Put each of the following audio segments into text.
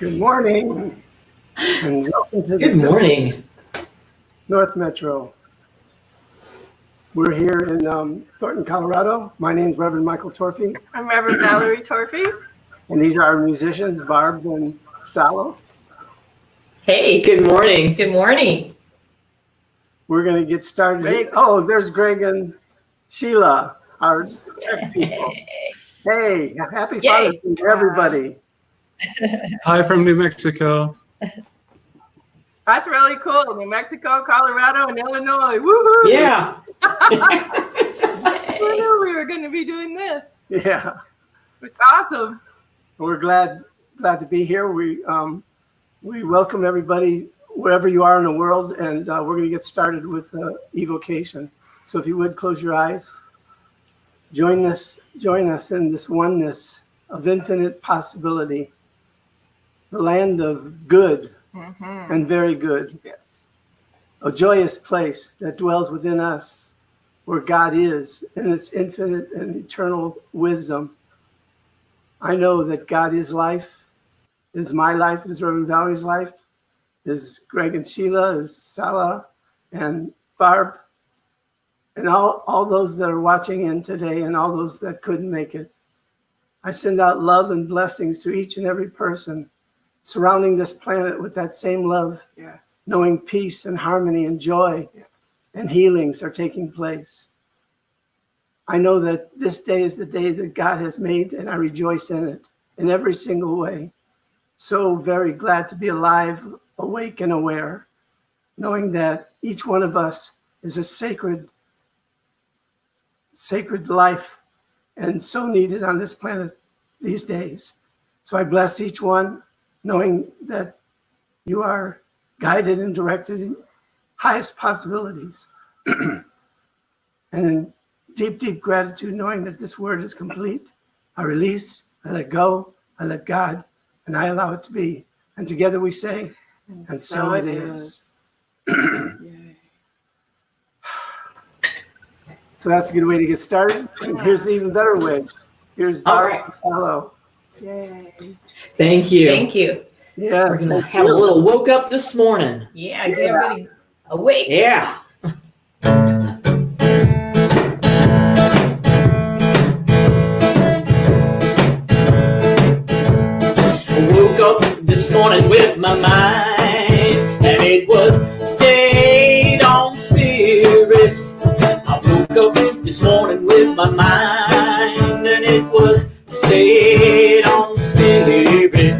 Good morning, and welcome to Good morning. North Metro. We're here in Thornton, Colorado. My name's Reverend Michael Torphy. I'm Reverend Valerie Torphy. And these are our musicians, Barb and Salo. Hey, good morning. Good morning. We're going to get started. Oh, there's Greg and Sheila, our tech people. Hey, happy Father's Day to everybody. Hi from New Mexico. That's really cool. New Mexico, Colorado, and Illinois. Woohoo! Yeah. Who knew we were going to be doing this? Yeah. It's awesome. We're glad to be here. We welcome everybody wherever you are in the world, and we're going to get started with evocation. So if you would close your eyes, join us in this oneness of infinite possibility, the land of good and very good. Yes. A joyous place that dwells within us, where God is in its infinite and eternal wisdom. I know that God is life, is my life, is Reverend Valerie's life, is Greg and Sheila, is Salo and Barb, and all those that are watching in today and all those that couldn't make it. I send out love and blessings to each and every person surrounding this planet with that same love, Yes. knowing peace and harmony and joy and healings are taking place. I know that this day is the day that God has made, and I rejoice in it in every single way. So very glad to be alive, awake, and aware, knowing that each one of us is a sacred life and so needed on this planet these days. So I bless each one, knowing that you are guided and directed in highest possibilities. And in deep, deep gratitude, knowing that this word is complete, I release, I let go, I let God, and I allow it to be. And together we say, and so it is. So that's a good way to get started. And here's the even better way. Here's Barb. Hello. Yay. Thank you. Thank you. Yeah. We're going to have a little woke up this morning. Yeah, get everybody awake. Yeah. I woke up this morning with my mind, and it was stayed on spirit. I woke up this morning with my mind, and it was stayed on spirit.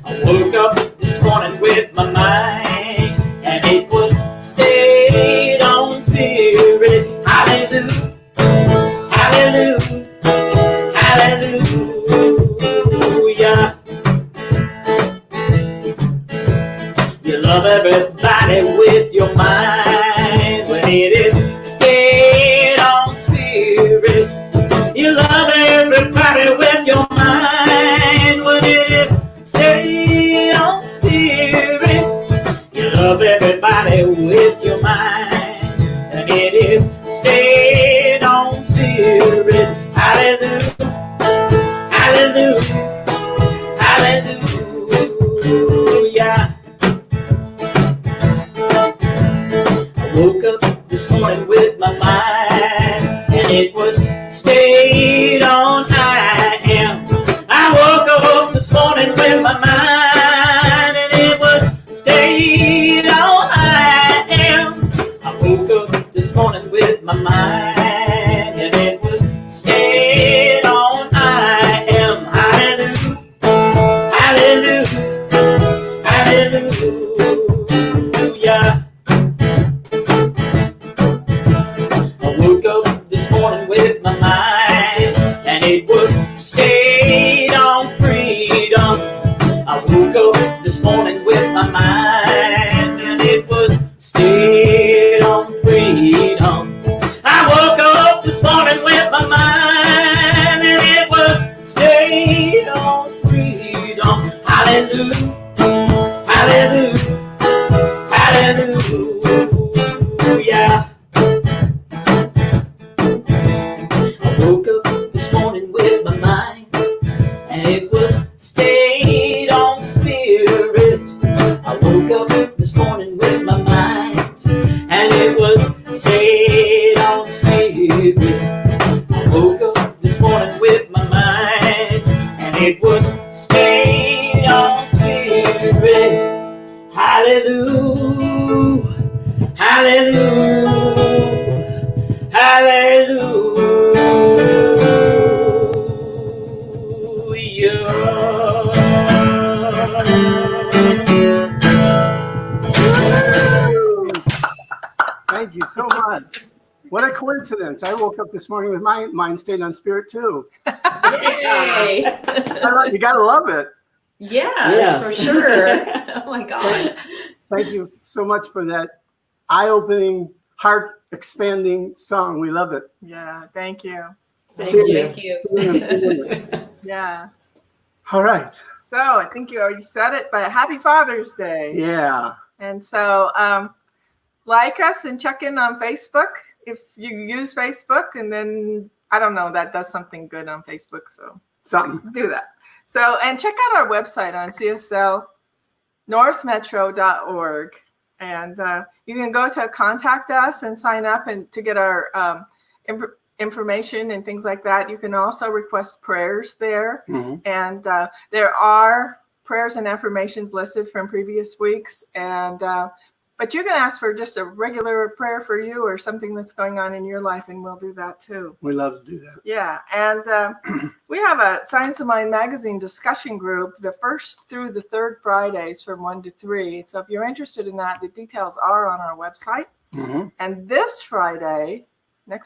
I woke up this morning with my mind, and it was stayed on spirit. Hallelujah, hallelujah, hallelujah. You love everybody with your mind when it is stayed on spirit. You love everybody with your mind when it is stayed on spirit. You love everybody with your mind and it is stayed on spirit. Hallelujah, hallelujah, hallelujah. I woke up this morning with my mind, and it was stayed on I am. I woke up this morning with my mind, and it was stayed on I am. I woke up this morning with my mind, and it was stayed on I am. Hallelujah, hallelujah, hallelujah. I woke up this morning with my mind, and it was stayed on freedom. I woke up this morning with my mind, and it was stayed on freedom. I woke on spirit. I woke up this morning with my mind, and it was stayed on spirit. Hallelujah, hallelujah, hallelujah. Thank you so much. What a coincidence. I woke up this morning with my mind stayed on spirit too. Yay! You got to love it. Yes, for sure. Oh my God. Thank you so much for that eye-opening, heart-expanding song. We love it. Yeah, thank you. Thank you. Yeah. All right. So I think you already said it, but happy Father's Day. Yeah. And so like us and check in on Facebook if you use Facebook. And then, I don't know, that does something good on Facebook. So Something. do that. So, and check out our website on cslnorthmetro.org. And you can go to contact us and sign up and to get our information and things like that. You can also request prayers there. Mm-hmm. And there are prayers and affirmations listed from previous weeks. And but you can ask for just a regular prayer for you or something that's going on in your life, and we'll do that too. We love to do that. Yeah. And we have a Science of Mind magazine discussion group the first through the third Fridays from 1 to 3. So if you're interested in that, the details are on our website. Mm-hmm. And this Friday, on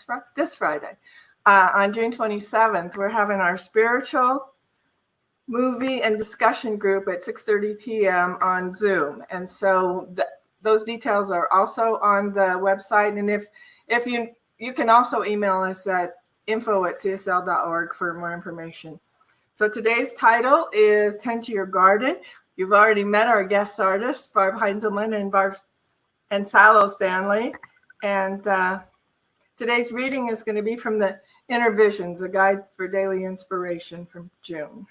June 27th, we're having our spiritual movie and discussion group at 6:30 p.m. on Zoom. And so those details are also on the website. And if you can also email us at info@csl.org for more information. So today's title is Tend to Your Garden. You've already met our guest artists, Barb Heintzelman and Salo Stanley. And today's reading is going to be from the Inner Visions, a guide for daily inspiration from June.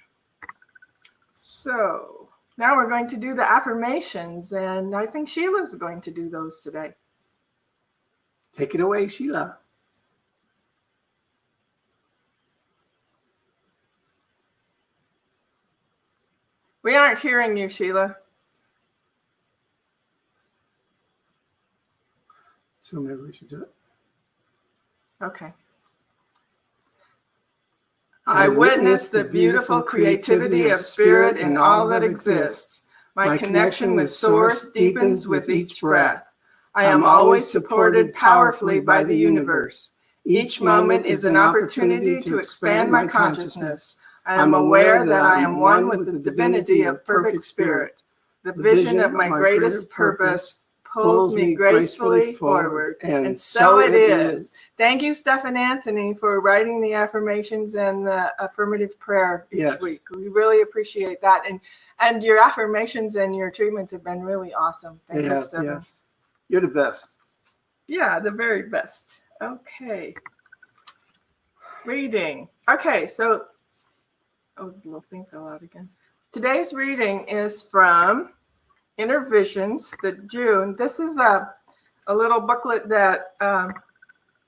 So now we're going to do the affirmations, and I think Sheila's going to do those today. Take it away, Sheila. We aren't hearing you, Sheila. So maybe we should do it. Okay. I witness the beautiful creativity of spirit in all that exists. My connection with Source deepens with each breath. I am always supported powerfully by the universe. Each moment is an opportunity to expand my consciousness. I am aware that I am one with the divinity of perfect spirit. The vision of my greatest purpose pulls me gracefully forward. And so it is. Thank you, Stephen Anthony, for writing the affirmations and the affirmative prayer each week. We really appreciate that. And your affirmations and your treatments have been really awesome. Thank you, Stephen. Yes. You're the best. Yeah, the very best. Okay. Reading. Okay, so, the little thing fell out again. Today's reading is from Inner Visions, the June. This is a little booklet that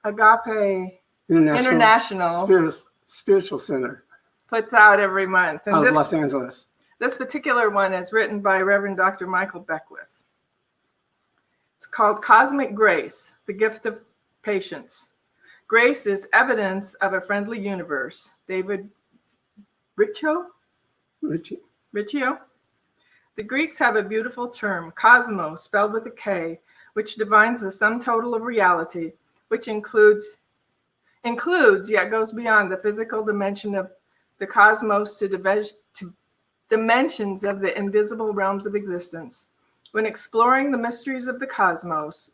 Agape International Spiritual Center puts out every month. And out of Los Angeles. This particular one is written by Reverend Dr. Michael Beckwith. It's called Cosmic Grace, the Gift of Patience. Grace is evidence of a friendly universe. David Riccio? The Greeks have a beautiful term, cosmos, spelled with a K, which defines the sum total of reality, which includes yet goes beyond the physical dimension of the cosmos to dimensions of the invisible realms of existence. When exploring the mysteries of the cosmos,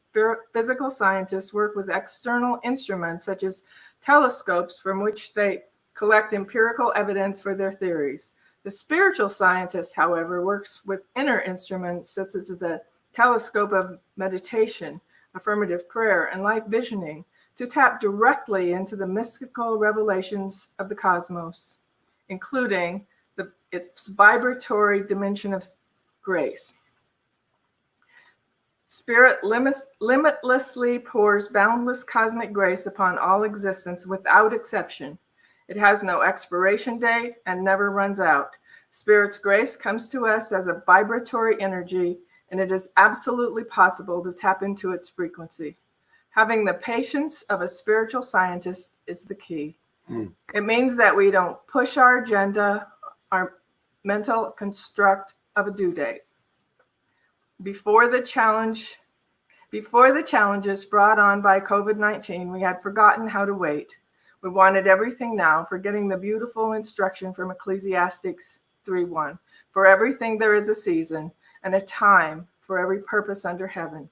physical scientists work with external instruments such as telescopes from which they collect empirical evidence for their theories. The spiritual scientist, however, works with inner instruments such as the telescope of meditation, affirmative prayer, and light visioning to tap directly into the mystical revelations of the cosmos, including its vibratory dimension of grace. Spirit limitlessly pours boundless cosmic grace upon all existence without exception. It has no expiration date and never runs out. Spirit's grace comes to us as a vibratory energy, and it is absolutely possible to tap into its frequency. Having the patience of a spiritual scientist is the key. It means that we don't push our agenda, our mental construct of a due date. Before the challenges brought on by COVID-19, we had forgotten how to wait. We wanted everything now, forgetting the beautiful instruction from Ecclesiastes 3:1. For everything there is a season and a time for every purpose under heaven.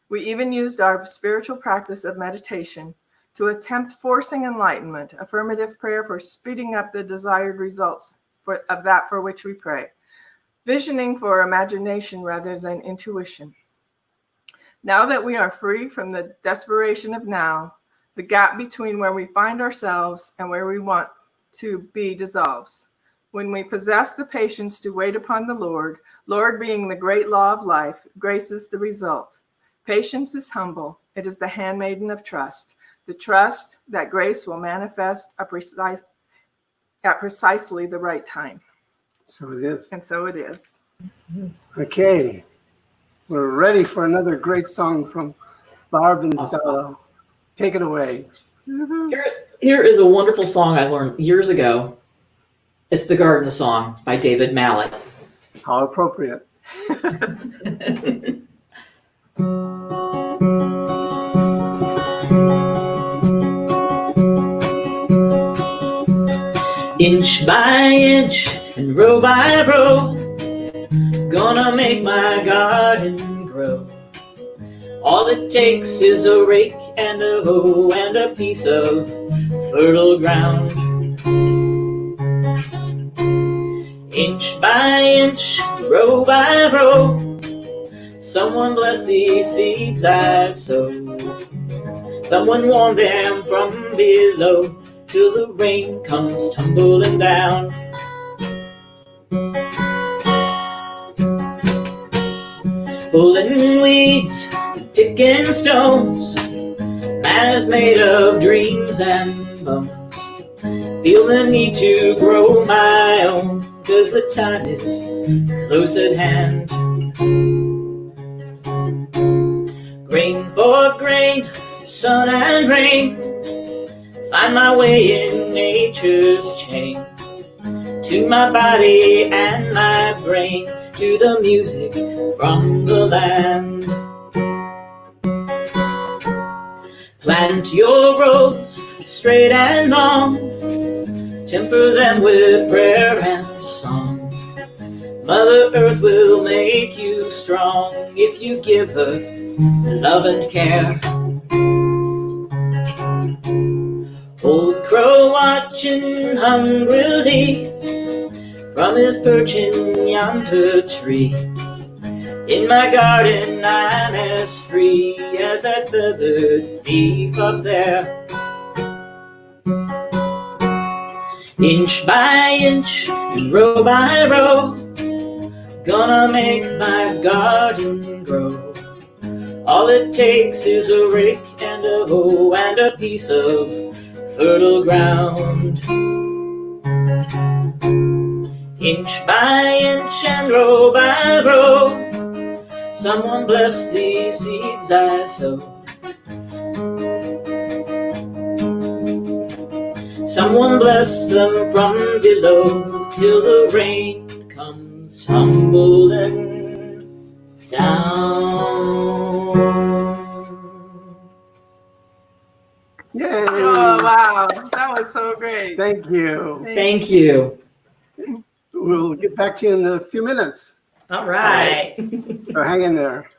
We even used our spiritual practice of meditation to attempt forcing enlightenment, affirmative prayer for speeding up the desired results of that for which we pray. Visioning for imagination rather than intuition. Now that we are free from the desperation of now, the gap between where we find ourselves and where we want to be dissolves. When we possess the patience to wait upon the Lord, Lord being the great law of life, grace is the result. Patience is humble. It is the handmaiden of trust. The trust that grace will manifest at precisely the right time. So it is. And so it is. Okay. We're ready for another great song from Barb and Salo. Take it away. Here is a wonderful song I learned years ago. It's the Garden Song by David Mallett. How appropriate. Inch by inch and row by row, gonna make my garden grow. All it takes is a rake and a hoe and a piece of fertile ground. Inch by inch, row by row, someone bless these seeds I sow. Someone warn them from below till the rain comes tumbling down. Pulling weeds, picking stones, man is made of dreams and bones. Feel the need to grow my own, 'cause the time is close at hand. Grain for grain, sun and rain, find my way in nature's chain. To my body and my brain, to the music from the land. Plant your rows straight and long, temper them with prayer and song. Mother Earth will make you strong if you give her love and care. Old crow watching hungrily from his perch in yonder tree. In my garden I'm as free as that feathered thief up there. Inch by inch and row by row, gonna make my garden grow. All it takes is a rake and a hoe and a piece of fertile ground. Inch by inch and row by row, someone bless these seeds I sow. Someone bless them from below till the rain comes tumbling down. Yay! Oh, wow. That was so great. Thank you. Thank you. We'll get back to you in a few minutes. All right. So hang in there.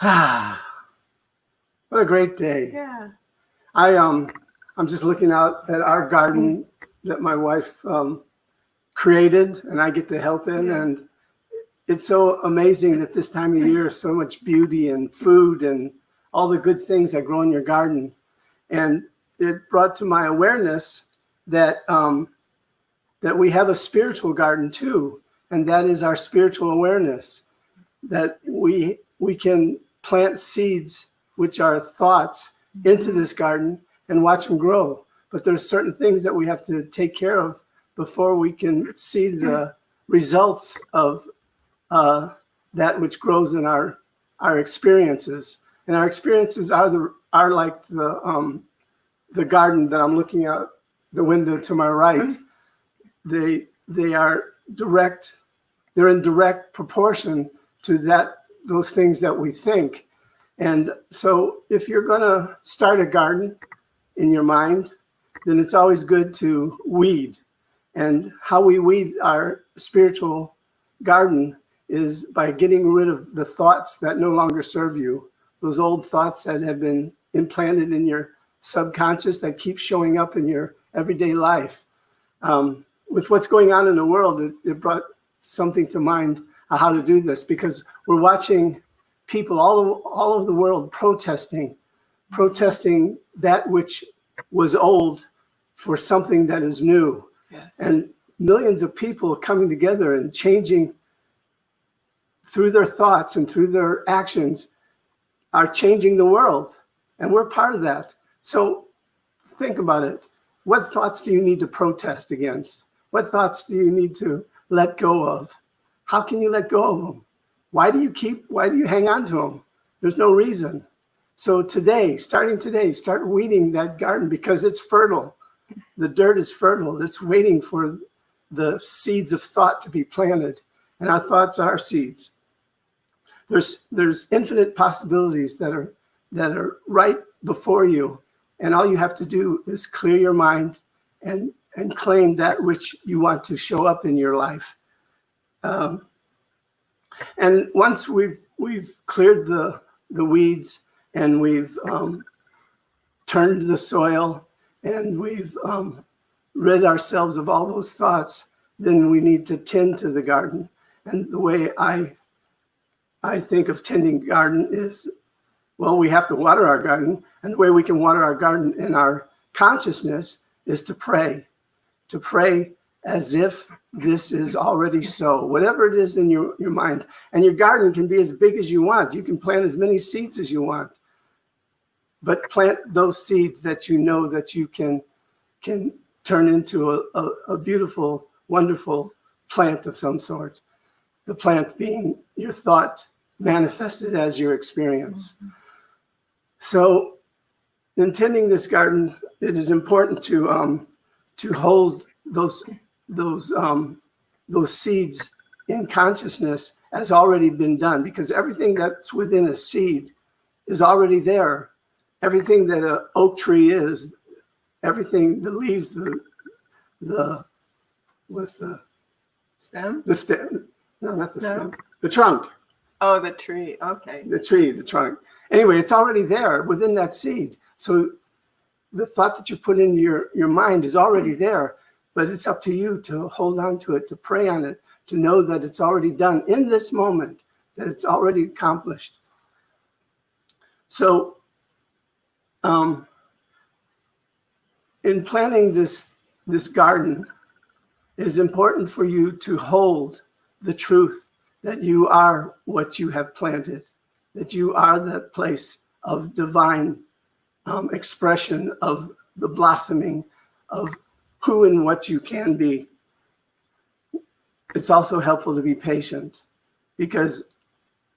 What a great day. Yeah. I'm just looking out at our garden that my wife created and I get to help in. And it's so amazing that this time of year, so much beauty and food and all the good things that grow in your garden. And it brought to my awareness that that we have a spiritual garden too. And that is our spiritual awareness, that we we can plant seeds, which are thoughts, into this garden and watch them grow. But there's certain things that we have to take care of before we can see the results of that which grows in our experiences. And our experiences are like the garden that I'm looking out the window to my right. They are direct. They're in direct proportion to those things that we think. And so if you're going to start a garden in your mind, then it's always good to weed. And how we weed our spiritual garden is by getting rid of the thoughts that no longer serve you, those old thoughts that have been implanted in your subconscious that keep showing up in your everyday life. With what's going on in the world, it brought something to mind how to do this, because we're watching people all over the world protesting that which was old for something that is new. Yes. And millions of people coming together and changing through their thoughts and through their actions are changing the world. And we're part of that. So think about it. What thoughts do you need to protest against? What thoughts do you need to let go of? How can you let go of them? Why do you hang on to them? There's no reason. So starting today, start weeding that garden because it's fertile. The dirt is fertile. It's waiting for the seeds of thought to be planted. And our thoughts are seeds. There's infinite possibilities that are right before you. And all you have to do is clear your mind and claim that which you want to show up in your life. And once we've cleared the weeds and we've turned the soil and we've rid ourselves of all those thoughts, then we need to tend to the garden. And the way I think of tending garden is, well, we have to water our garden. And the way we can water our garden in our consciousness is to pray as if this is already so, whatever it is in your mind. And your garden can be as big as you want. You can plant as many seeds as you want, but plant those seeds that you know that you can turn into a beautiful, wonderful plant of some sort. The plant being your thought manifested as your experience. Mm-hmm. So in tending this garden, it is important to hold those seeds in consciousness as already been done, because everything that's within a seed is already there. Everything that an oak tree is, everything, the leaves, what's the stem? The stem. No, not the stem. The trunk. Oh, the tree. Okay. The trunk. Anyway, it's already there within that seed. So the thought that you put in your mind is already there, but it's up to you to hold on to it, to pray on it, to know that it's already done in this moment, that it's already accomplished. So in planting this garden, it is important for you to hold the truth that you are what you have planted, that you are that place of divine expression of the blossoming of who and what you can be. It's also helpful to be patient, because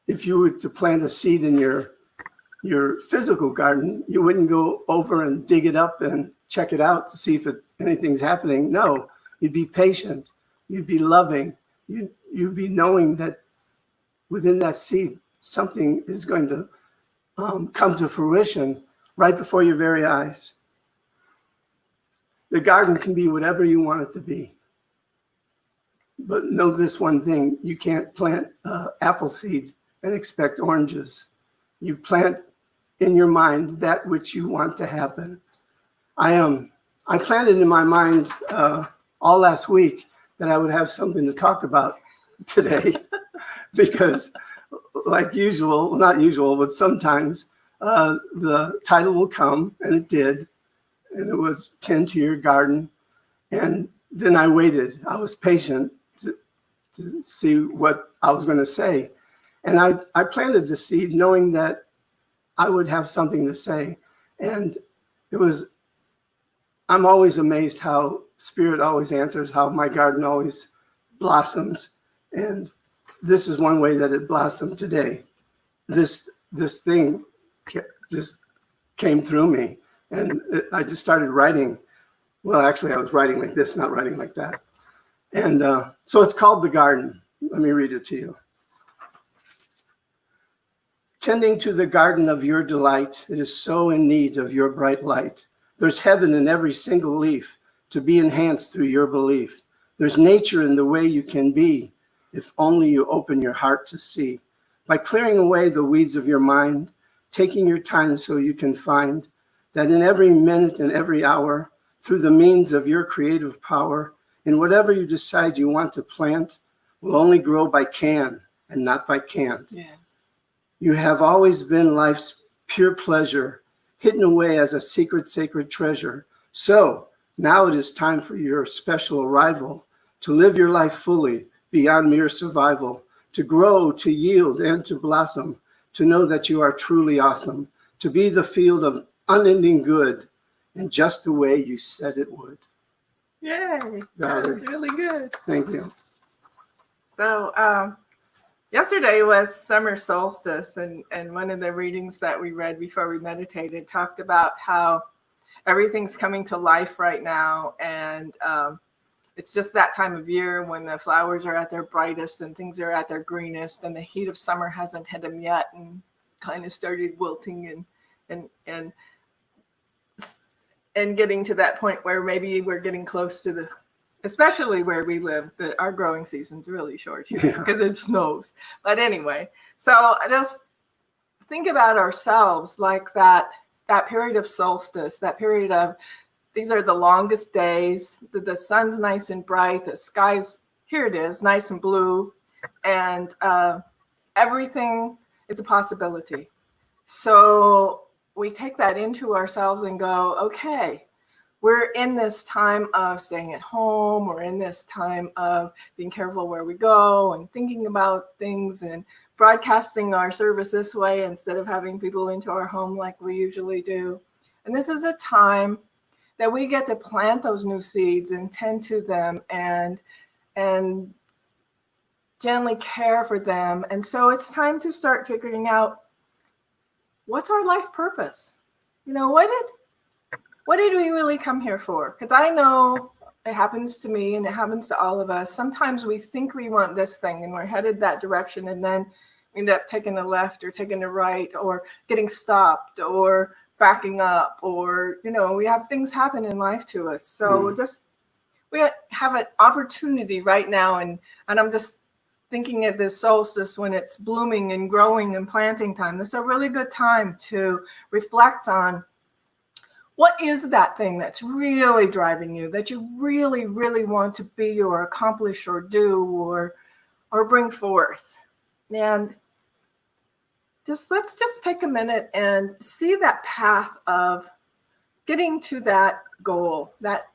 if you were to plant a seed in your physical garden, you wouldn't go over and dig it up and check it out to see if anything's happening. No, you'd be patient. You'd be loving. You'd be knowing that within that seed, something is going to come to fruition right before your very eyes. The garden can be whatever you want it to be. But know this one thing: you can't plant apple seed and expect oranges. You plant in your mind that which you want to happen. I planted in my mind all last week that I would have something to talk about today, because like usual, well, not usual, but sometimes the title will come, and it did, and it was Tend to Your Garden. And then I waited. I was patient to see what I was going to say. And I planted the seed knowing that I would have something to say. And I'm always amazed how Spirit always answers, how my garden always blossoms. And this is one way that it blossomed today. This thing just came through me. And I just started writing. Well, actually, I was writing like this, not writing like that. And so it's called The Garden. Let me read it to you. Tending to the garden of your delight, it is so in need of your bright light. There's heaven in every single leaf to be enhanced through your belief. There's nature in the way you can be, if only you open your heart to see. By clearing away the weeds of your mind, taking your time so you can find that in every minute and every hour, through the means of your creative power, in whatever you decide you want to plant, will only grow by can and not by can't. Yes. You have always been life's pure pleasure, hidden away as a secret, sacred treasure. So now it is time for your special arrival, to live your life fully beyond mere survival, to grow, to yield, and to blossom, to know that you are truly awesome, to be the field of unending good, and just the way you said it would. Yay. Valerie. That was really good. Thank you. So yesterday was summer solstice, and one of the readings that we read before we meditated talked about how everything's coming to life right now, and it's just that time of year when the flowers are at their brightest and things are at their greenest, and the heat of summer hasn't hit them yet and kind of started wilting and getting to that point where maybe we're getting close to especially where we live, our growing season's really short here because it snows. But anyway, so just think about ourselves like that period of solstice, that period of, these are the longest days, the sun's nice and bright, the sky's, here it is, nice and blue, and everything is a possibility. So we take that into ourselves and go, okay, we're in this time of staying at home. We're in this time of being careful where we go and thinking about things and broadcasting our service this way instead of having people into our home like we usually do. And this is a time that we get to plant those new seeds and tend to them and gently care for them. And so it's time to start figuring out, what's our life purpose? You know, what did we really come here for? Because I know it happens to me and it happens to all of us. Sometimes we think we want this thing and we're headed that direction, and then we end up taking a left or taking a right or getting stopped or backing up, or, you know, we have things happen in life to us. So we have an opportunity right now, and I'm just thinking of this solstice when it's blooming and growing and planting time. This is a really good time to reflect on, what is that thing that's really driving you, that you really, really want to be or accomplish or do or bring forth? And let's just take a minute and see that path of getting to that goal, that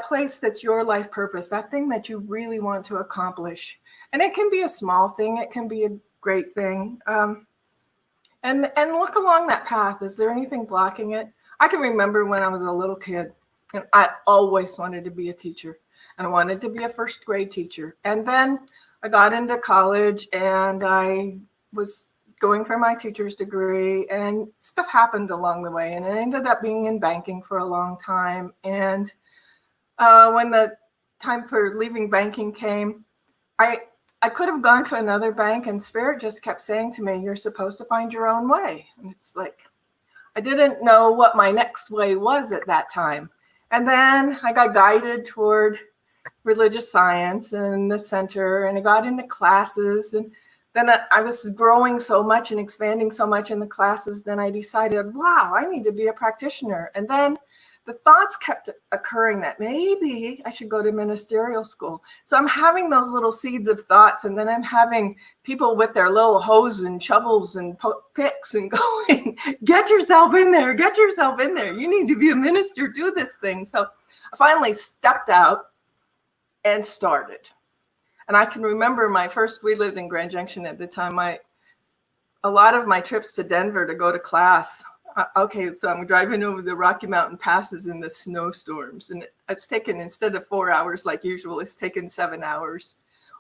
place that's your life purpose, that thing that you really want to accomplish. And it can be a small thing, it can be a great thing. And look along that path. Is there anything blocking it? I can remember when I was a little kid, and I always wanted to be a teacher, and I wanted to be a first grade teacher. And then I got into college, and I was going for my teacher's degree, and stuff happened along the way, and I ended up being in banking for a long time. And when the time for leaving banking came, I could have gone to another bank, and Spirit just kept saying to me, you're supposed to find your own way. And it's like, I didn't know what my next way was at that time. And then I got guided toward religious science and the center, and I got into classes, and then I was growing so much and expanding so much in the classes. Then I decided, wow, I need to be a practitioner. And then the thoughts kept occurring that maybe I should go to ministerial school. So I'm having those little seeds of thoughts, and then I'm having people with their little hoes and shovels and picks and going, get yourself in there, get yourself in there. You need to be a minister, do this thing. So I finally stepped out and started. And I can remember we lived in Grand Junction at the time. a lot of my trips to Denver to go to class. Okay, so I'm driving over the Rocky Mountain passes in the snowstorms, and it's taken, instead of 4 hours like usual, it's taken 7 hours.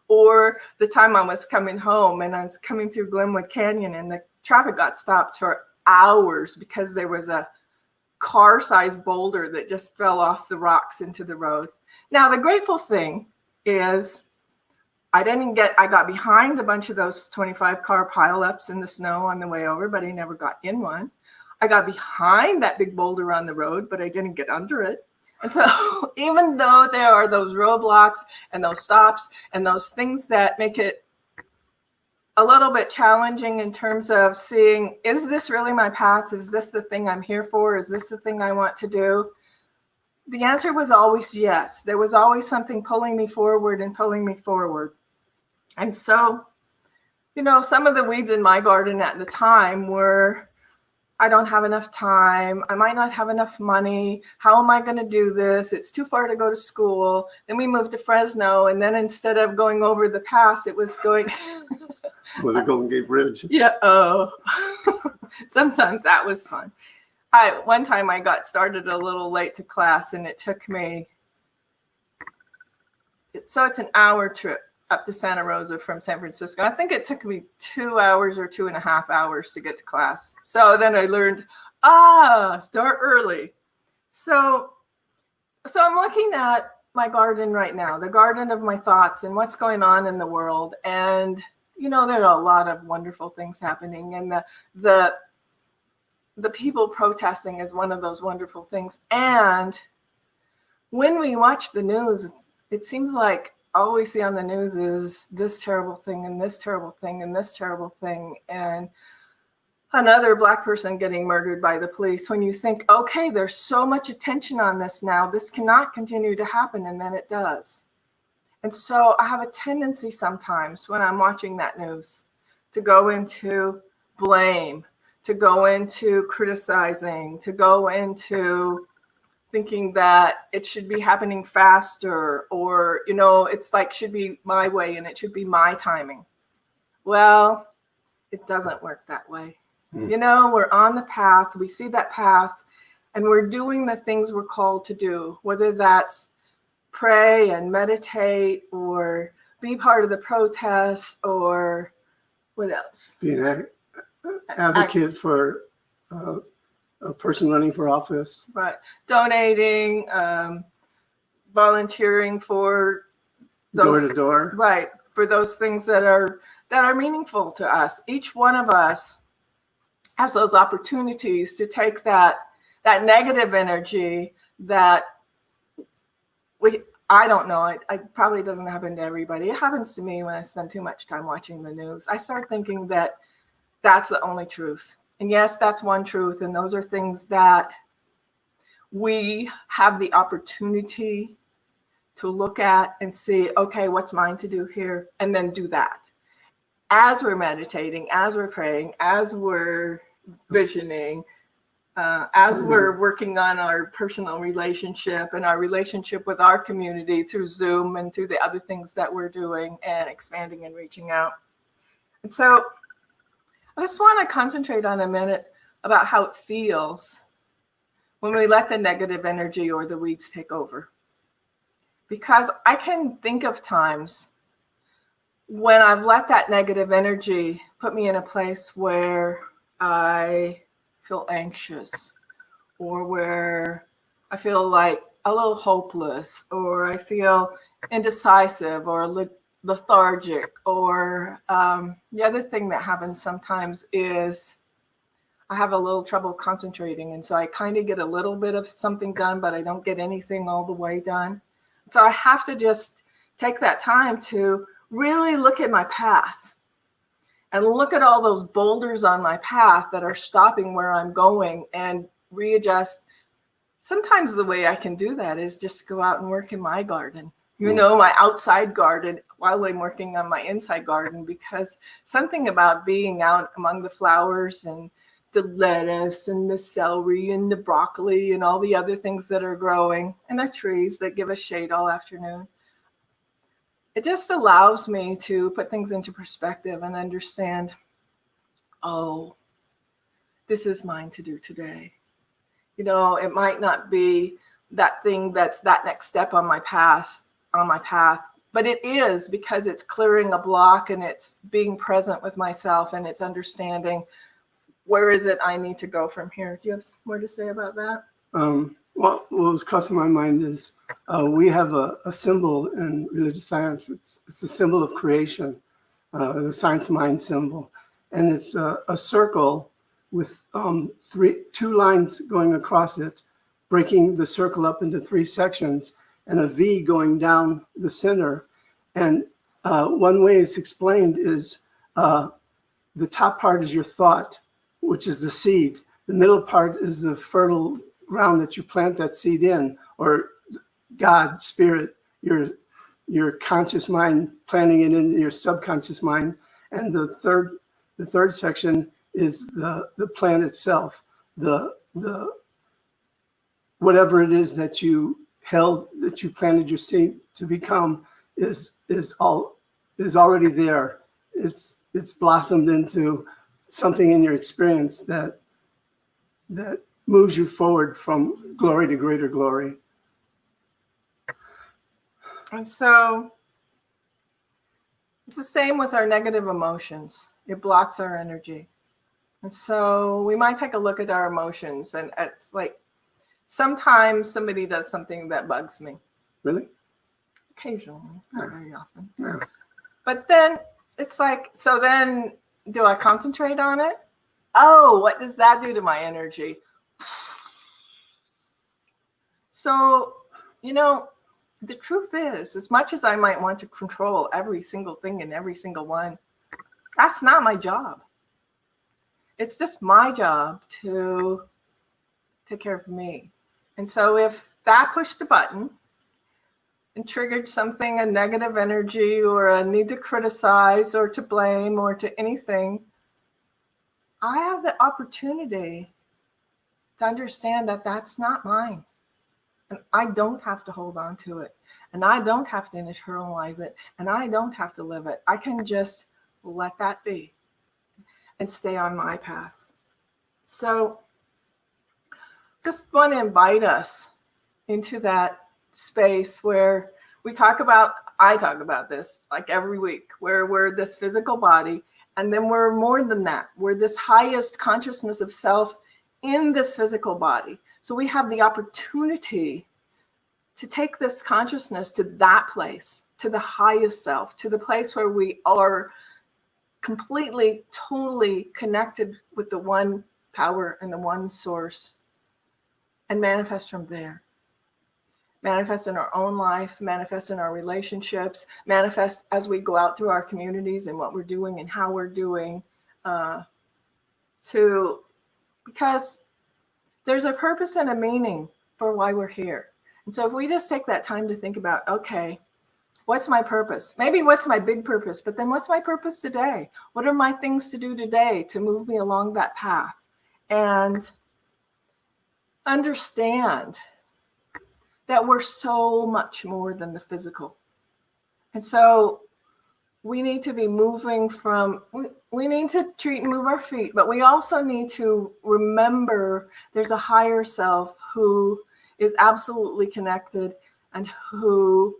Or the time I was coming home and I was coming through Glenwood Canyon and the traffic got stopped for hours because there was a car-sized boulder that just fell off the rocks into the road. Now, the grateful thing is I got behind a bunch of those 25 car pileups in the snow on the way over, but I never got in one. I got behind that big boulder on the road, but I didn't get under it. And so even though there are those roadblocks and those stops and those things that make it a little bit challenging in terms of seeing, is this really my path? Is this the thing I'm here for? Is this the thing I want to do? The answer was always yes. There was always something pulling me forward and pulling me forward. And so, some of the weeds in my garden at the time were, I don't have enough time. I might not have enough money. How am I going to do this? It's too far to go to school. Then we moved to Fresno. And then instead of going over the pass, it was going With the Golden Gate Bridge. Yeah. Oh, sometimes that was fun. One time I got started a little late to class and it took me, so it's an hour trip up to Santa Rosa from San Francisco. I think it took me 2 hours or 2.5 hours to get to class. So then I learned, start early. So I'm looking at my garden right now, the garden of my thoughts and what's going on in the world. And, there are a lot of wonderful things happening. And the people protesting is one of those wonderful things. And when we watch the news, it seems like all we see on the news is this terrible thing and this terrible thing and this terrible thing and another Black person getting murdered by the police. When you think, okay, there's so much attention on this now, this cannot continue to happen, and then it does. And so I have a tendency sometimes when I'm watching that news to go into blame, to go into criticizing, to go into thinking that it should be happening faster, or, it's like should be my way and it should be my timing. Well, it doesn't work that way. We're on the path, we see that path, and we're doing the things we're called to do, whether that's pray and meditate or be part of the protest or what else? Be an advocate for a person running for office. Right. Donating, volunteering for those, door to door. Right. For those things that are meaningful to us. Each one of us has those opportunities to take that negative energy that I don't know, it probably doesn't happen to everybody. It happens to me when I spend too much time watching the news. I start thinking that that's the only truth. And yes, that's one truth. And those are things that we have the opportunity to look at and see, okay, what's mine to do here? And then do that. As we're meditating, as we're praying, as we're visioning, as we're working on our personal relationship and our relationship with our community through Zoom and through the other things that we're doing and expanding and reaching out. And so I just want to concentrate on a minute about how it feels when we let the negative energy or the weeds take over. Because I can think of times when I've let that negative energy put me in a place where I feel anxious, or where I feel like a little hopeless, or I feel indecisive or lethargic, or the other thing that happens sometimes is I have a little trouble concentrating. And so I kind of get a little bit of something done, but I don't get anything all the way done. So I have to just take that time to really look at my path and look at all those boulders on my path that are stopping where I'm going and readjust. Sometimes the way I can do that is just go out and work in my garden, my outside garden, while I'm working on my inside garden, because something about being out among the flowers and the lettuce and the celery and the broccoli and all the other things that are growing, and the trees that give us shade all afternoon. It just allows me to put things into perspective and understand, oh, this is mine to do today. You know, it might not be that thing that's that next step on my path, but it is, because it's clearing a block and it's being present with myself and it's understanding where is it I need to go from here. Do you have more to say about that? Well, what was crossing my mind is we have a symbol in religious science. It's the symbol of creation, the science mind symbol. And it's a circle with two lines going across it, breaking the circle up into three sections, and a V going down the center. And one way it's explained is the top part is your thought, which is the seed. The middle part is the fertile ground that you plant that seed in, or God, spirit, your conscious mind planting it in your subconscious mind. And the third section is the plant itself, the whatever it is that you planted your seed to become is already there. It's blossomed into something in your experience that moves you forward from glory to greater glory. And so it's the same with our negative emotions. It blocks our energy. And so we might take a look at our emotions, and it's like sometimes somebody does something that bugs me. Really? Occasionally, not very often. Yeah. But then it's like, so then do I concentrate on it? Oh, what does that do to my energy? So, you know, the truth is, as much as I might want to control every single thing and every single one, that's not my job. It's just my job to take care of me. And so if that pushed a button and triggered something, a negative energy or a need to criticize or to blame or to anything, I have the opportunity to understand that that's not mine. And I don't have to hold on to it. And I don't have to internalize it. And I don't have to live it. I can just let that be and stay on my path. So just want to invite us into that space where I talk about this like every week, where we're this physical body, and then we're more than that. We're this highest consciousness of self in this physical body. So we have the opportunity to take this consciousness to that place, to the highest self, to the place where we are completely, totally connected with the one power and the one source, and manifest from there. Manifest in our own life, manifest in our relationships, manifest as we go out through our communities and what we're doing and how we're doing, because there's a purpose and a meaning for why we're here. And so if we just take that time to think about, okay, what's my purpose? Maybe what's my big purpose, but then what's my purpose today? What are my things to do today to move me along that path? And understand that we're so much more than the physical. And so we need to be moving from, we need to move our feet, but we also need to remember there's a higher self who is absolutely connected and who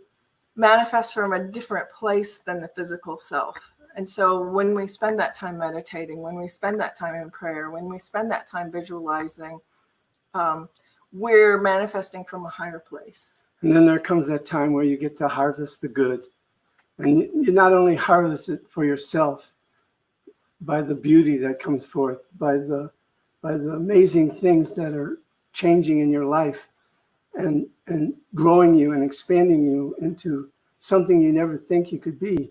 manifests from a different place than the physical self. And so when we spend that time meditating, when we spend that time in prayer, when we spend that time visualizing, we're manifesting from a higher place. And then there comes that time where you get to harvest the good. And you not only harvest it for yourself by the beauty that comes forth, by the amazing things that are changing in your life and growing you and expanding you into something you never think you could be.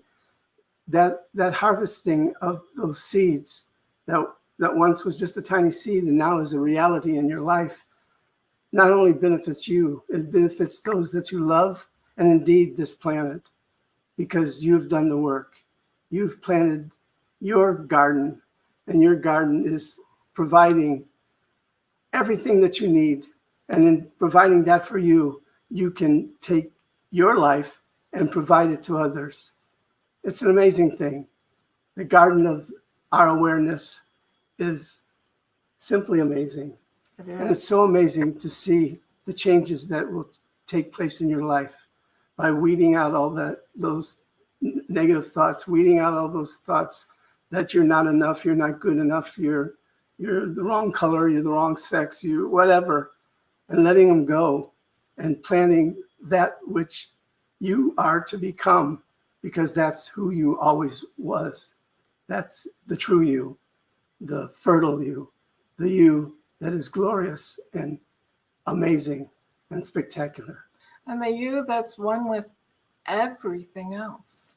That harvesting of those seeds that once was just a tiny seed and now is a reality in your life not only benefits you, it benefits those that you love and indeed this planet, because you've done the work. You've planted your garden, and your garden is providing everything that you need. And in providing that for you, you can take your life and provide it to others. It's an amazing thing. The garden of our awareness is simply amazing. It And it's is. so amazing to see the changes that will take place in your life by weeding out all those negative thoughts, weeding out all those thoughts that you're not enough, you're not good enough, you're the wrong color, you're the wrong sex, you whatever, and letting them go and planning that which you are to become, because that's who you always was. That's the true you, the fertile you, the you that is glorious and amazing and spectacular. And the you that's one with everything else.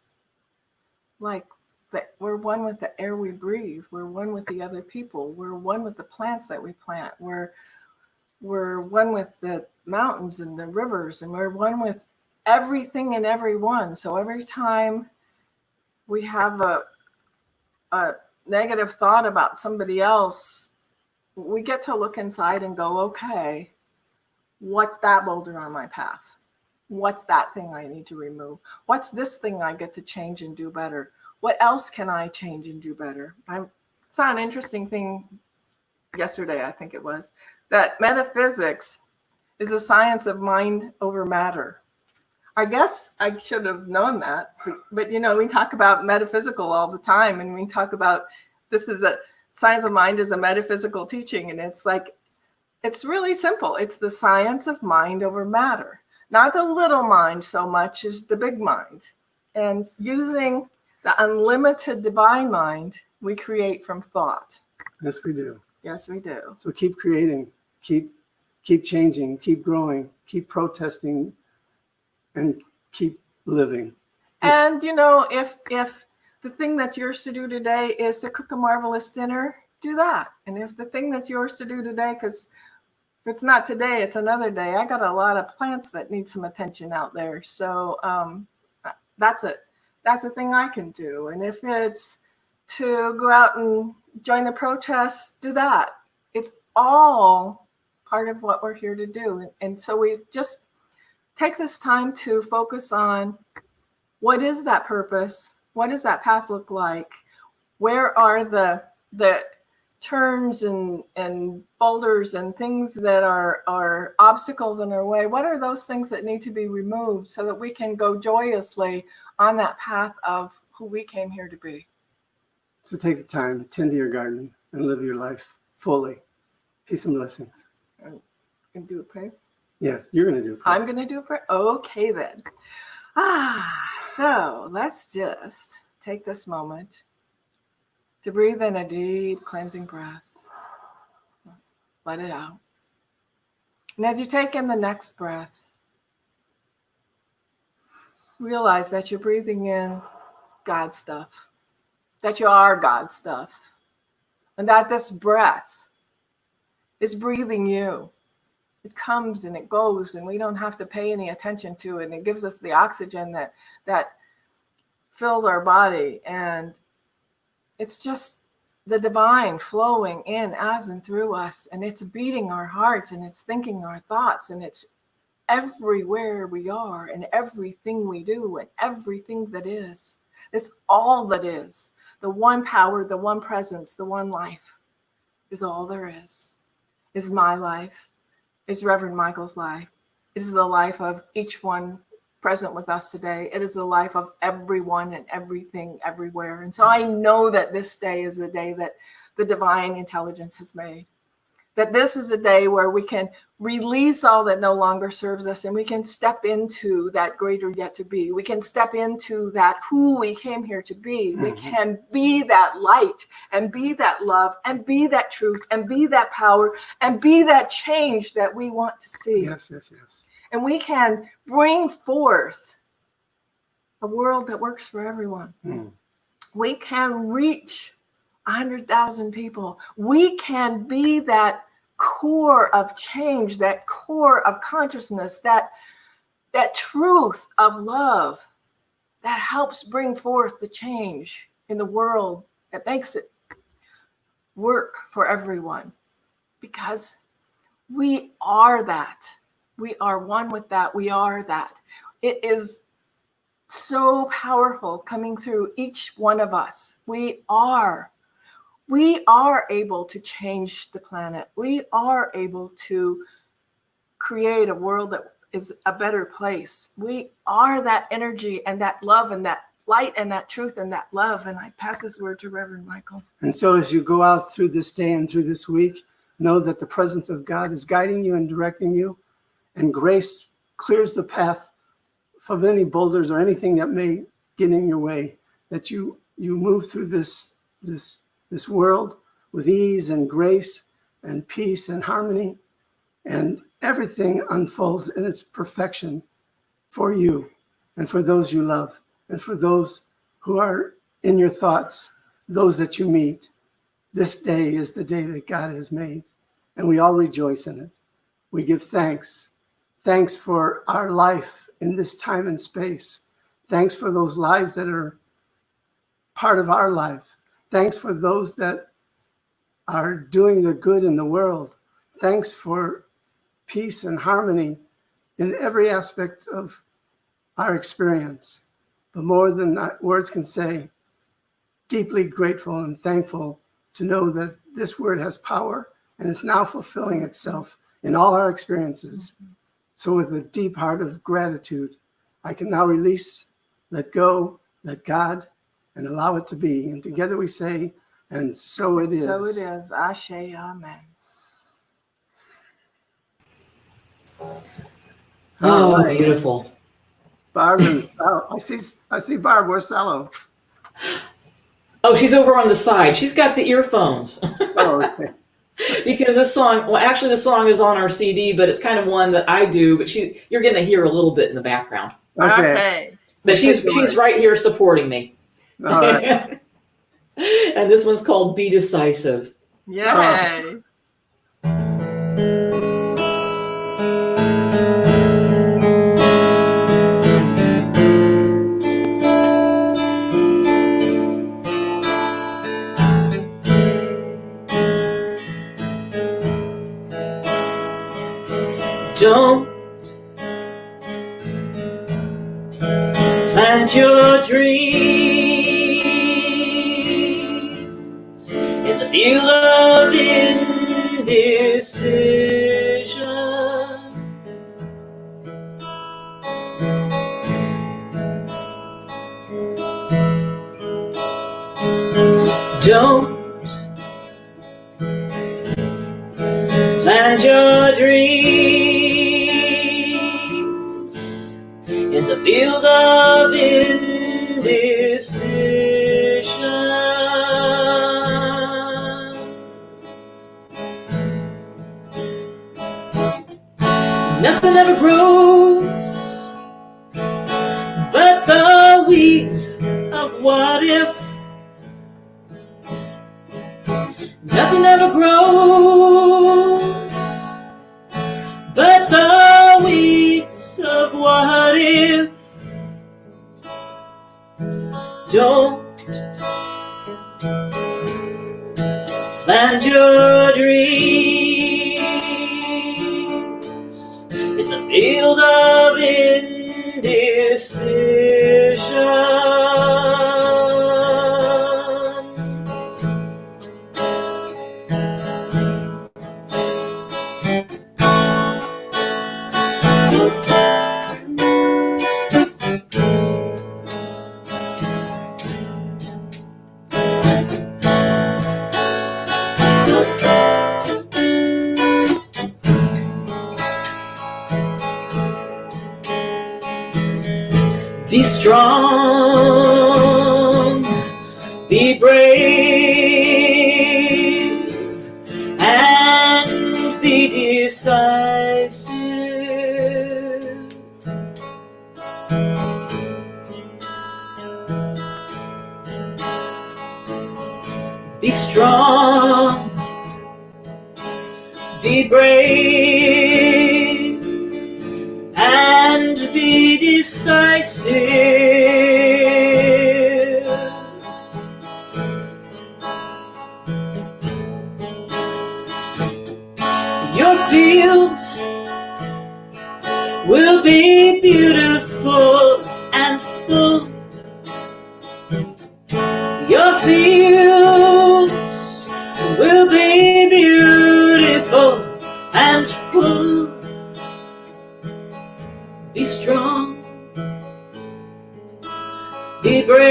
Like that we're one with the air we breathe. We're one with the other people. We're one with the plants that we plant. We're one with the mountains and the rivers, and we're one with everything and everyone. So every time we have a negative thought about somebody else, we get to look inside and go, okay, what's that boulder on my path? What's that thing I need to remove? What's this thing I get to change and do better? What else can I change and do better? I saw an interesting thing yesterday, I think it was, that metaphysics is the science of mind over matter. I guess I should have known that, but we talk about metaphysical all the time, and we talk about this is a science of mind is a metaphysical teaching, and it's like, it's really simple. It's the science of mind over matter, not the little mind so much as the big mind. And using the unlimited divine mind we create from thought. Yes, we do. Yes, we do. So keep creating, keep changing, keep growing, keep protesting, and keep living. And if the thing that's yours to do today is to cook a marvelous dinner, do that. And if the thing that's yours to do today, because if it's not today, it's another day. I got a lot of plants that need some attention out there. So that's it. That's a thing I can do. And if it's to go out and join the protests, do that. It's all part of what we're here to do. And so we just take this time to focus on what is that purpose? What does that path look like? Where are the turns and boulders and things that are obstacles in our way? What are those things that need to be removed so that we can go joyously on that path of who we came here to be? So take the time, tend to your garden, and live your life fully. Peace and blessings. And do a prayer? Yes, you're going to do it. I'm going to do a prayer? Okay, then. So let's just take this moment to breathe in a deep cleansing breath. Let it out. And as you take in the next breath, realize that you're breathing in God stuff, that you are God stuff, and that this breath is breathing you. It comes and it goes, and we don't have to pay any attention to it. And it gives us the oxygen that fills our body. And it's just the divine flowing in as and through us. And it's beating our hearts, and it's thinking our thoughts, and it's everywhere we are and everything we do and everything that is. It's all that is. The one power, the one presence, the one life is all there is my life. Is Reverend Michael's life. It is the life of each one present with us today. It is the life of everyone and everything everywhere. And so I know that this day is the day that the divine intelligence has made. That this is a day where we can release all that no longer serves us, and we can step into that greater yet to be. We can step into that who we came here to be. We can be that light and be that love and be that truth and be that power and be that change that we want to see. Yes. And we can bring forth a world that works for everyone. We can reach 100,000 people. We can be that core of change, that core of consciousness, that truth of love that helps bring forth the change in the world that makes it work for everyone. Because we are that. We are one with that. We are that. It is so powerful coming through each one of us. We are we are able to change the planet. We are able to create a world that is a better place. We are that energy and that love and that light and that truth and that love. And I pass this word to Reverend Michael. And so as you go out through this day and through this week, know that the presence of God is guiding you and directing you, and grace clears the path of any boulders or anything that may get in your way, that you move through this world with ease and grace and peace and harmony, and everything unfolds in its perfection for you and for those you love and for those who are in your thoughts, those that you meet. This day is the day that God has made, and we all rejoice in it. We give thanks. Thanks for our life in this time and space. Thanks for those lives that are part of our life. Thanks for those that are doing the good in the world. Thanks for peace and harmony in every aspect of our experience. But more than words can say, deeply grateful and thankful to know that this word has power and it's now fulfilling itself in all our experiences. So with a deep heart of gratitude, I can now release, let go, let God, and allow it to be. And together we say, and so it is. So it is. Ashe, amen. Oh, All right. beautiful. Barb and Salo. I see Barb. Where's Salo? Oh, she's over on the side. She's got the earphones. Oh, okay. Because this song, well, actually the song is on our CD, but it's kind of one that I do, but you're going to hear a little bit in the background. Okay. But she's right here supporting me. All right. And this one's called Be Decisive. Yay. Don't plant your dreams in the field of indecision. Don't plant your dreams in the field of indecision. Nothing ever grows but the weeds of what if. Nothing ever grows but the weeds of what if. Don't plant your dreams in the field of indecision. Be strong, be brave, and be decisive. Be strong, be brave, and be decisive. Your fields will be beautiful and full. Your fields Be strong, be brave,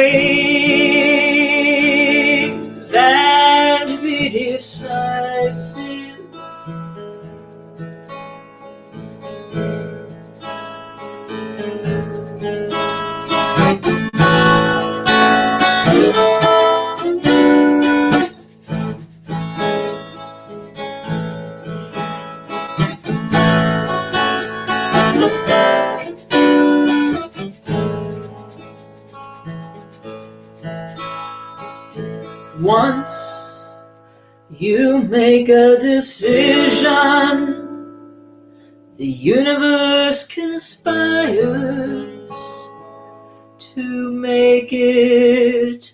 and be decisive. Once you make a decision, the universe conspires to make it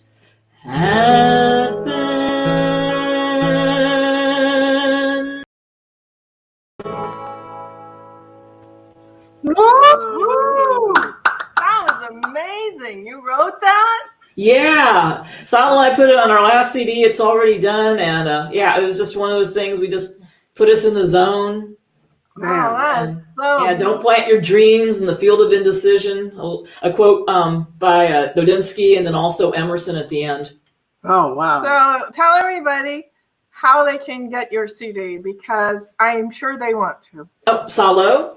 happen. Woo! That was amazing. You wrote that? Yeah, Salo and I put it on our last CD. It's already done, and yeah, it was just one of those things. We just put us in the zone. Man, that's so yeah, don't plant your dreams in the field of indecision. A quote by Dodinsky, and then also Emerson at the end. Oh, wow. So tell everybody how they can get your CD, because I'm sure they want to. Oh, Salo,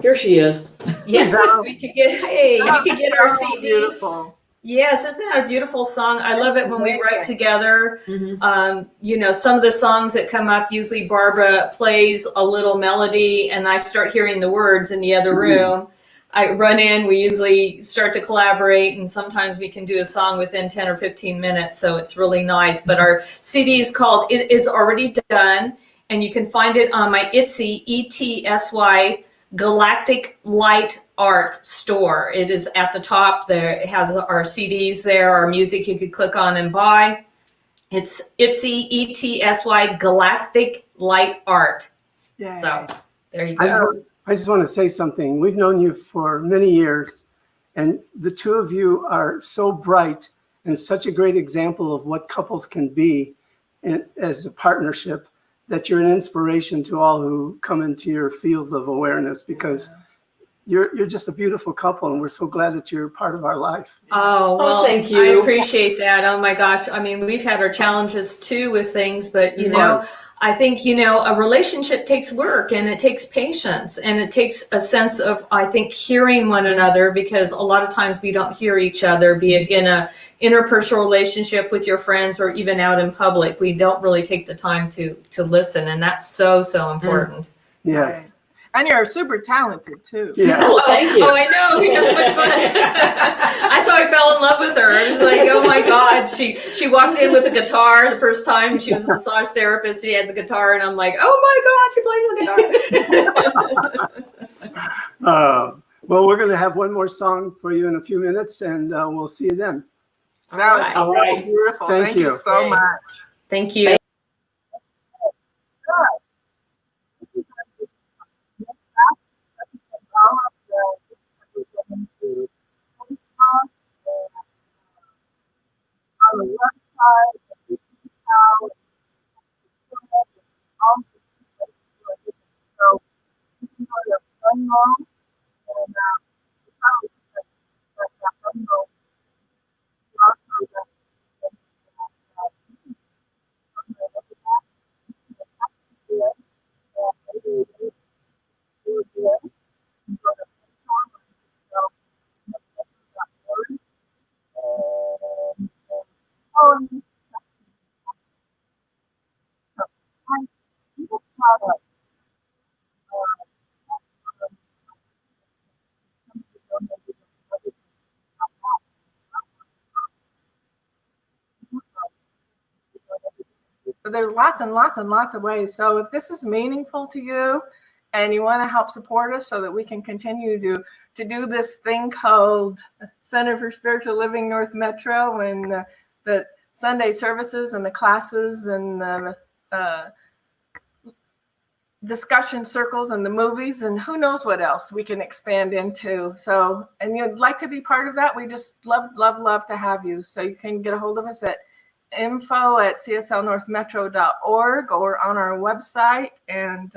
here she is. Yes, we could get. Hey, we could get our CD. Beautiful. Yes, isn't that a beautiful song? I love it when we write together. Mm-hmm. You know, some of the songs that come up, usually Barbara plays a little melody and I start hearing the words in the other room. I run in, we usually start to collaborate, and sometimes we can do a song within 10 or 15 minutes, so it's really nice. But our CD is called It Is Already Done, and you can find it on my Etsy, ETSY, Galactic Light Art store. It is at the top there. It has our CDs there, our music you could click on and buy. It's Etsy, ETSY, Galactic Light Art. Yeah. So there you go. I just want to say something. We've known you for many years, and the two of you are so bright and such a great example of what couples can be as a partnership, that you're an inspiration to all who come into your field of awareness, because you're just a beautiful couple, and we're so glad that you're part of our life. Oh, well, thank you. I appreciate that. Oh my gosh. I mean, we've had our challenges too with things, but you know, I think, you know, a relationship takes work, and it takes patience, and it takes a sense of, I think, hearing one another, because a lot of times we don't hear each other, be it in a interpersonal relationship with your friends or even out in public. We don't really take the time to listen, and that's so important. Yes. And you're super talented too. Yeah. Oh, thank you. Oh, I know. We had so much fun. That's how I fell in love with her. It was like, oh my God. She walked in with a guitar the first time. She was a massage therapist. She had the guitar, and I'm like, oh my God, she plays the guitar. Well, we're going to have one more song for you in a few minutes, and we'll see you then. That was All right. beautiful. Thank Thank you you. so much. Thank you. On the website, how so you can go to Venmo and But there's lots and lots and lots of ways. So if this is meaningful to you and you want to help support us so that we can continue to do this thing called Center for Spiritual Living North Metro, and the Sunday services and the classes and the discussion circles and the movies, and who knows what else we can expand into. So, and you'd like to be part of that, we just love to have you. So you can get a hold of us at info@cslnorthmetro.org or on our website. And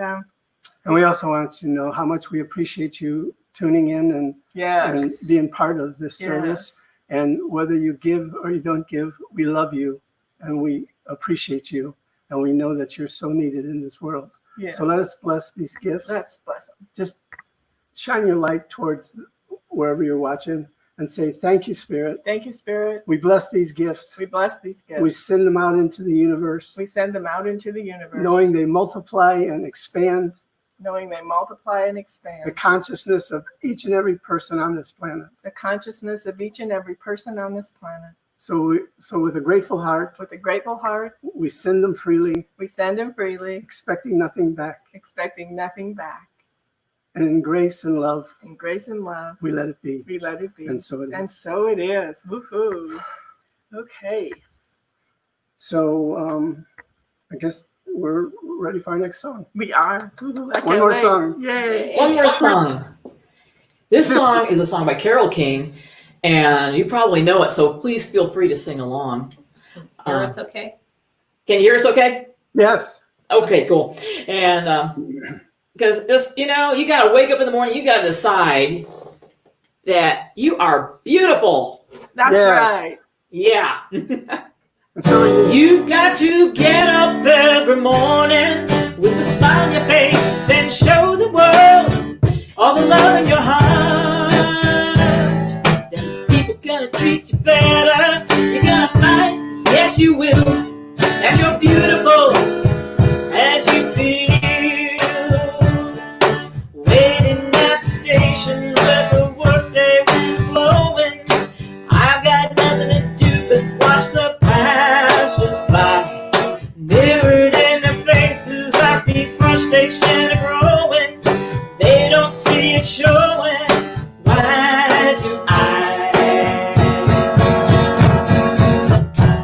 we also want to know how much we appreciate you tuning in and Yes. being part of this service. And whether you give or you don't give, we love you and we appreciate you. And we know that you're so needed in this world. Yes. So let us bless these gifts. Let's bless them. Just shine your light towards wherever you're watching and say, thank you, Spirit. Thank you, Spirit. We bless these gifts. We bless these gifts. We send them out into the universe, We send them out into the universe. knowing they multiply and expand Knowing they multiply and the expand. consciousness of each and every person on this planet. The consciousness of each and every person on this planet. So with a grateful heart, With a grateful heart, we send them freely, we send them freely, expecting nothing back. expecting nothing back. And in grace and love, In grace and love, we let it be. we let it be. And so it And is. so it is. Woohoo. Okay. So I guess we're ready for our next song. We are. Woohoo, I One can't more wait. song. Yay. One more song. This song is a song by Carole King, and you probably know it, so please feel free to sing along. Hear us okay? Can you hear us okay? Yes. Okay, cool. And because just, you got to wake up in the morning, you got to decide that you are beautiful. That's Yes. right. Yeah. And so You've got to get up every morning with a smile on your face and show the world all the love in your heart. Then people gonna treat you better. You're gonna find, yes you will, that you're beautiful as you feel. Waiting at the station where the workday was blowing. I've got nothing to do but watch the passers by. Mirrored in their faces, I think frustration are growing. They don't see it showing. Why do I?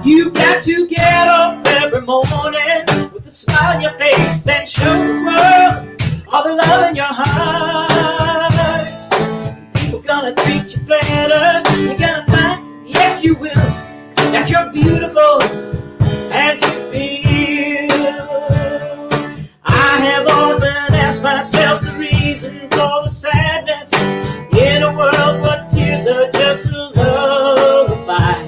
You got to get up every morning with a smile on your face and show the world all the love in your heart. People gonna treat you better. You're gonna find, yes you will, that you're beautiful as you feel. I have often asked myself the reason for the sadness in a world where tears are just a lullaby.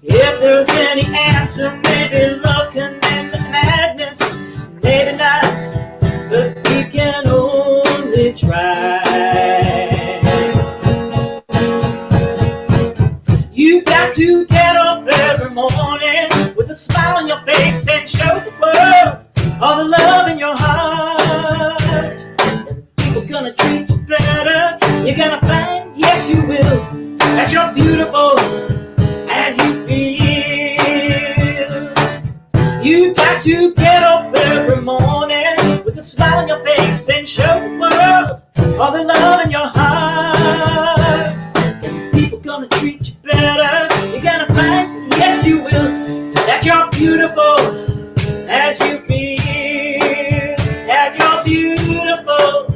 If there's any answer, maybe love can end the madness. Maybe not, but we can only try. You've got to get up every morning with a smile on your face and show the world all the love in your heart. People gonna treat you better. You're gonna find, yes you will, that you're beautiful as you feel. You've got to get up every morning with a smile on your face and show the world all the love in your heart. People gonna treat you better. You're gonna find, yes you will, that you're beautiful as you feel. That you're beautiful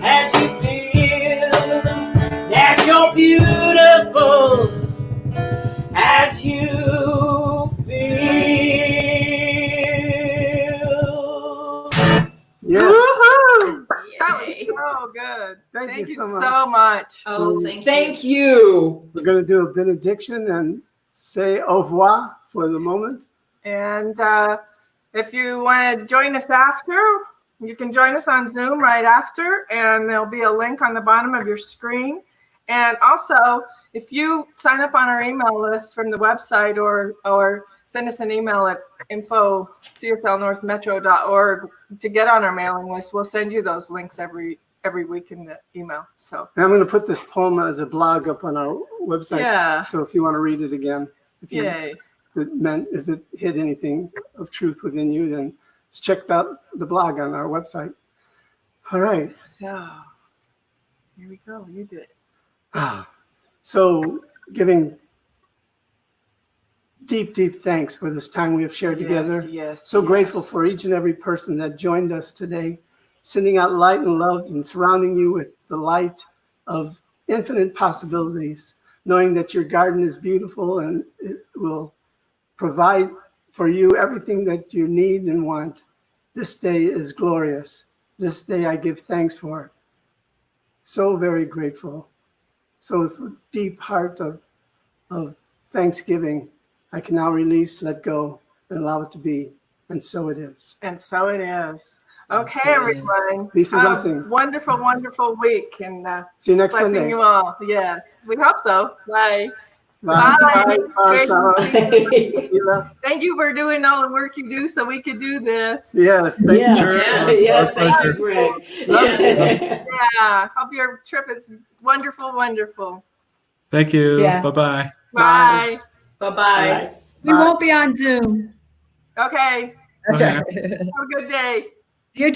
as you feel. That you're beautiful as you feel. yes. Woohoo. That Yay. was so good. Thank you you so much. so much. Oh, thank you. Thank you. We're going to do a benediction and say au revoir for the moment. And if you want to join us after, you can join us on Zoom right after, and there'll be a link on the bottom of your screen. And also, if you sign up on our email list from the website or send us an email at info@cslnorthmetro.org to get on our mailing list, we'll send you those links every week in the email. So And I'm going to put this poem as a blog up on our website. yeah, So if you want to read it again, if yay. if it hit anything of truth within you, then just check out the blog on our website. All right. So here we go. You did it. So giving deep thanks for this time we have shared together. Yes. So grateful for each and every person that joined us today, sending out light and love and surrounding you with the light of infinite possibilities, knowing that your garden is beautiful and it will provide for you everything that you need and want. This day is glorious. This day I give thanks for. So very grateful. So it's a deep heart of thanksgiving. I can now release, let go, and allow it to be. And so it is. And so it is. Okay, So it is. everyone. Peace and Have a blessings. wonderful, wonderful week. And See you next blessing Sunday. you all. Yes, we hope so. Bye. Bye. Bye. Bye. Thank Bye. Thank you for doing all the work you do so we could do this. Yes. Thank Yes, you. Sure. yes, Our thank you, pleasure. Greg. Love Yeah. Hope your trip is wonderful, wonderful. Thank you. Yeah. Bye-bye. Bye. Bye bye. Bye. We won't be on Zoom. Okay. Okay. Have a good day. You